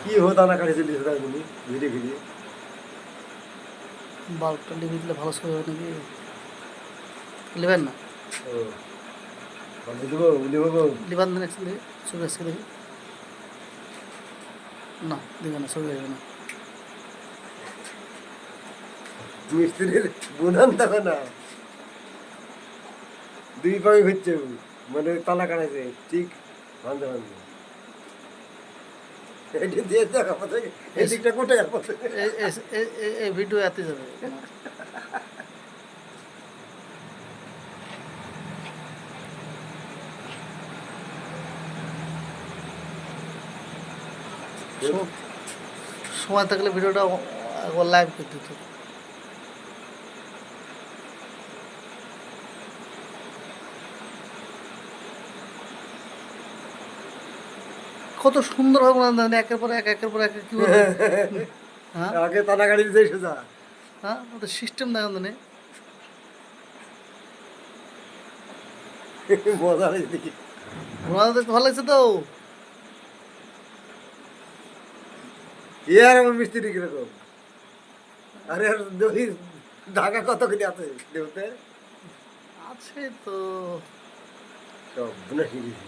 কি হতো না কাছে চলে যেতে তুমি ঘিরে ঘিরে বাল্বটা লিভে দিলে ভালো ছবি হবে নাকি? লিবেন না, ও বলে দেবো দেবো লিবান দেন একসাথে, ছবি আসছে দেখি। না দিবে না, ছবি আসবে না। মিস্ত্রির বুনান তবে না দুই পায়ে ঘুরছে মানে তালা কাটাইছে ঠিক ভাঙতে ভাঙতে এটি দিয়ে দেখা পথে এদিকটা কোটে গেল পথে এই ভিডিও এতে যাবে আমার। সম- সময় থাকলে ভিডিওটা একবার লাইভ করে দিত। কত সুন্দর হবে না, একের পর এক একের পর এক কি বলবে। হ্যাঁ আগে তালা কাটি দিতে সোজা হ্যাঁ, ওটা সিস্টেম দেখেন জানে। মজা হয়েছে দেখি ঘোড়া দেখতে ভালো লাগছে তো। ইয়ার আমার মিস্ত্রি কিরকম আরে আর দই ঢাকা কত কিনে আছে দেবতে আছে তো। সব বুনা শিখেছি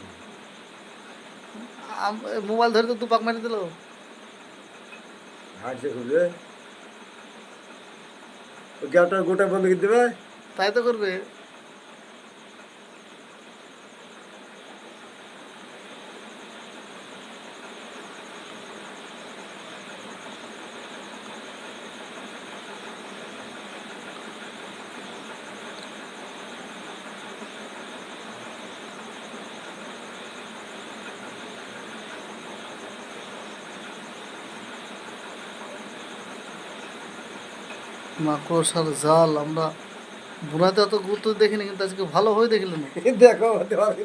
মোবাইল ধরে তো দুপাক মারি দিল। হাঁটছে খুলবে ও গ্যাপটা গোটা বন্ধ করে দেবে তাই তো করবে। মাকড়সার জাল আমরা বুনাতে অত গুরুত্ব দেখিনি, কিন্তু আজকে ভালো হয়ে দেখলেন। দেখো হতে পারে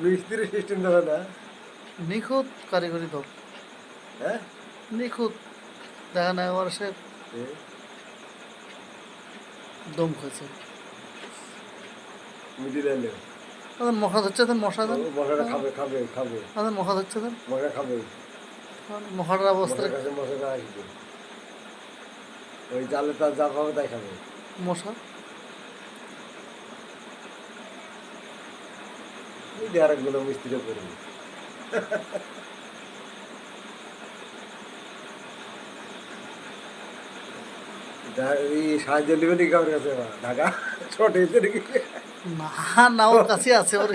মিস্ত্রি সিস্টেম দেবে না নিখুঁত কারিগরি দল, হ্যাঁ নিখুঁত। দেখা না এবার সে দম খাচ্ছে। মিডিল এলে তাদের মশা ধরছে, দেন মশা দেন, মশাটা খাবে খাবে খাবে তাদের মশা ধরছে, দেন মশা খাবে মশাটার অবস্থা। মশার কাছে মশাটা আসবে ওই জালে তার যা পাবে তাই খাবে মশা এই দিয়ে আরেকগুলো মিস্ত্রি করবে এই সাহায্য নেবে নাকি আমার কাছে ঢাকা ছোট হয়েছে নাকি না, না ওর কাছে আছে, ওর